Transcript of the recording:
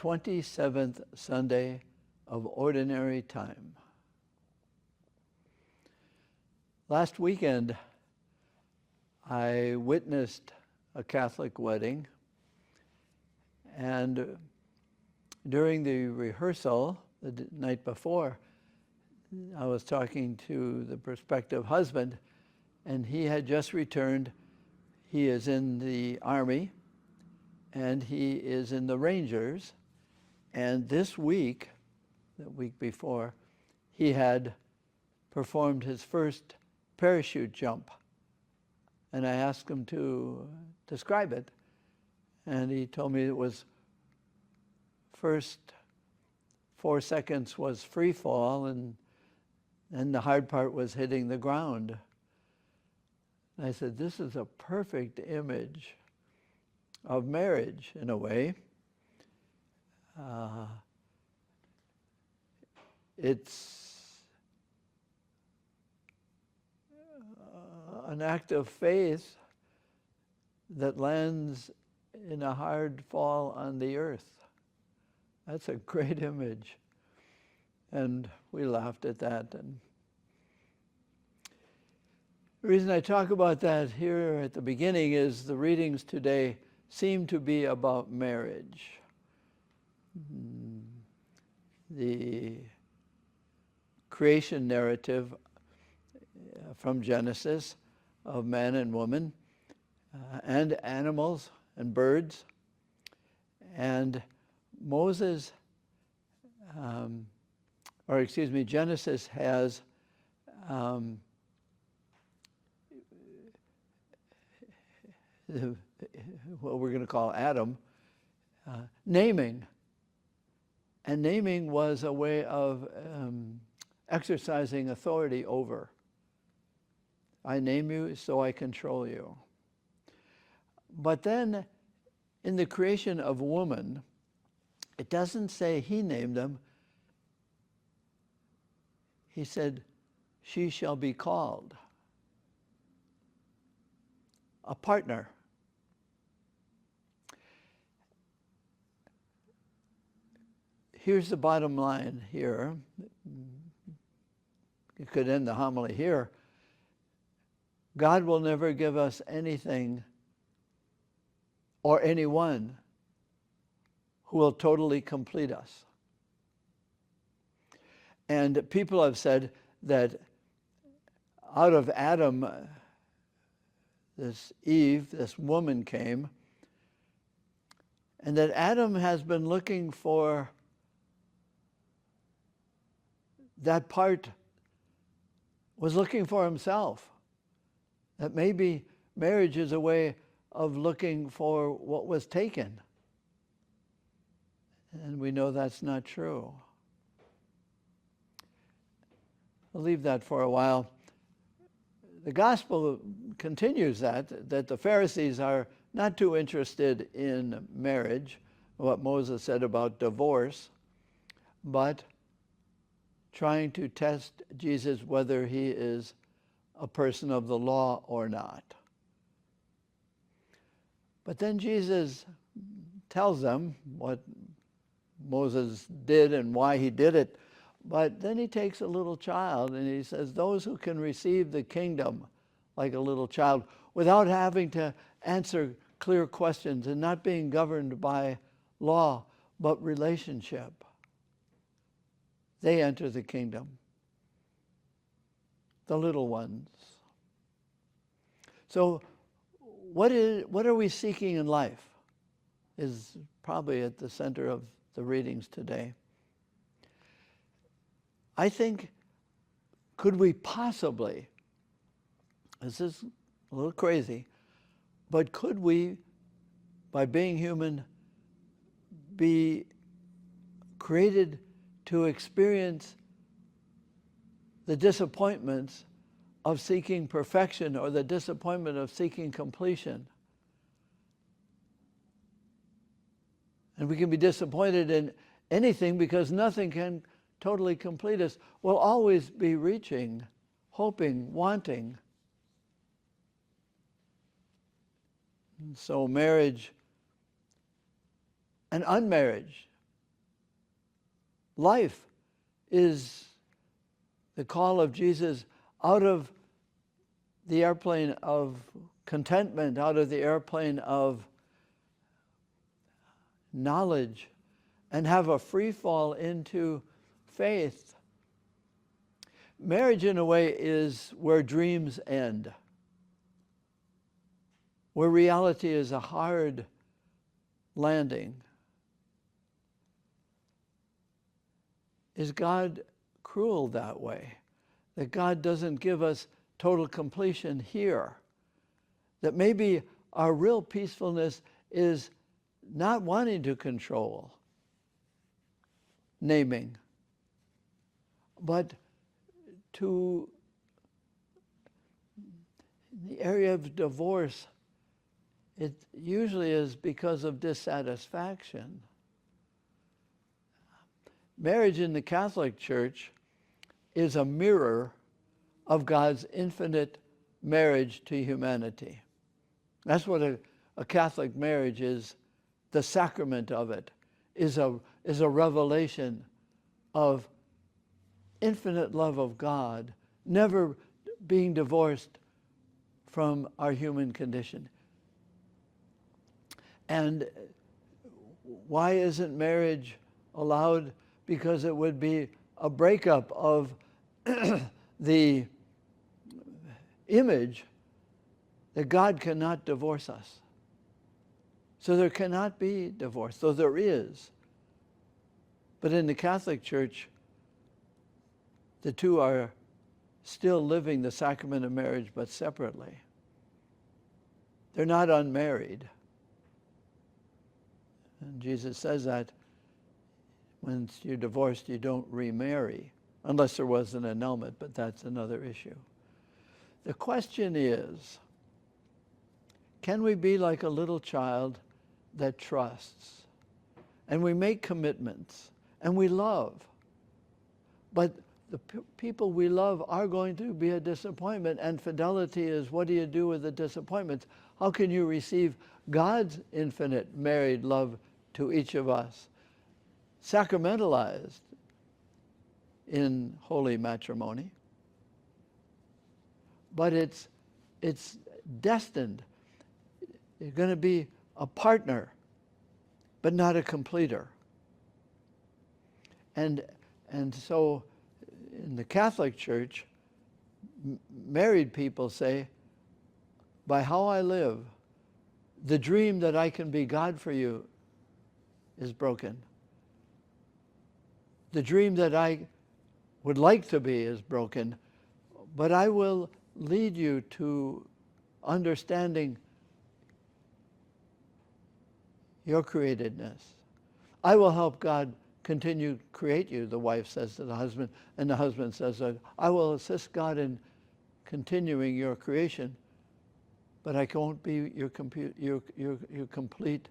27th Sunday of Ordinary Time. Last weekend, I witnessed a Catholic wedding, and during the rehearsal the night before, I was talking to the prospective husband, and he had just returned. He is in the Army, and he is in the Rangers, and this week, the week before, he had performed his first parachute jump. And I asked him to describe it, and he told me it was first 4 seconds was free fall, and then the hard part was hitting the ground. And I said, this is a perfect image of marriage in a way. It's an act of faith that lands in a hard fall on the earth. That's a great image. And we laughed at that. And the reason I talk about that here at the beginning is the readings today seem to be about marriage. The creation narrative from Genesis of man and woman and animals and birds. And Genesis has what we're going to call Adam, naming. And naming was a way of exercising authority over. I name you, so I control you. But then, in the creation of woman, it doesn't say he named them. He said, she shall be called a partner. Here's the bottom line here. You could end the homily here. God will never give us anything or anyone who will totally complete us. And people have said that out of Adam, this Eve, this woman came, and that Adam has been looking for that part, was looking for himself. That maybe marriage is a way of looking for what was taken. And we know that's not true. I'll leave that for a while. The gospel continues that the Pharisees are not too interested in marriage, what Moses said about divorce, but trying to test Jesus whether he is a person of the law or not. But then Jesus tells them what Moses did and why he did it. But then he takes a little child and he says, those who can receive the kingdom like a little child without having to answer clear questions and not being governed by law, but relationship, they enter the kingdom. The little ones. So what are we seeking in life is probably at the center of the readings today. I think, could we possibly, this is a little crazy, but could we, by being human, be created to experience the disappointments of seeking perfection or the disappointment of seeking completion? And we can be disappointed in anything because nothing can totally complete us. We'll always be reaching, hoping, wanting. And so marriage and unmarriage life is the call of Jesus out of the airplane of contentment, out of the airplane of knowledge, and have a free fall into faith. Marriage, in a way, is where dreams end, where reality is a hard landing. Is God cruel that way? That God doesn't give us total completion here? That maybe our real peacefulness is not wanting to control, naming, but to the area of divorce, it usually is because of dissatisfaction. Marriage in the Catholic Church is a mirror of God's infinite marriage to humanity. That's what a Catholic marriage is. The sacrament of it is a revelation of infinite love of God, never being divorced from our human condition. And why isn't marriage allowed? Because it would be a breakup of the image that God cannot divorce us. So there cannot be divorce, though there is. But in the Catholic Church, the two are still living the sacrament of marriage, but separately. They're not unmarried. And Jesus says that once you're divorced, you don't remarry, unless there was an annulment, but that's another issue. The question is, can we be like a little child that trusts? And we make commitments, and we love. But the people we love are going to be a disappointment, and fidelity is, what do you do with the disappointments? How can you receive God's infinite married love to each of us, sacramentalized in holy matrimony? But it's destined. You're going to be a partner, but not a completer. And so in the Catholic Church, married people say, by how I live, the dream that I can be God for you is broken. The dream that I would like to be is broken, but I will lead you to understanding your createdness. I will help God continue to create you, the wife says to the husband, and the husband says, I will assist God in continuing your creation, but I won't be your complete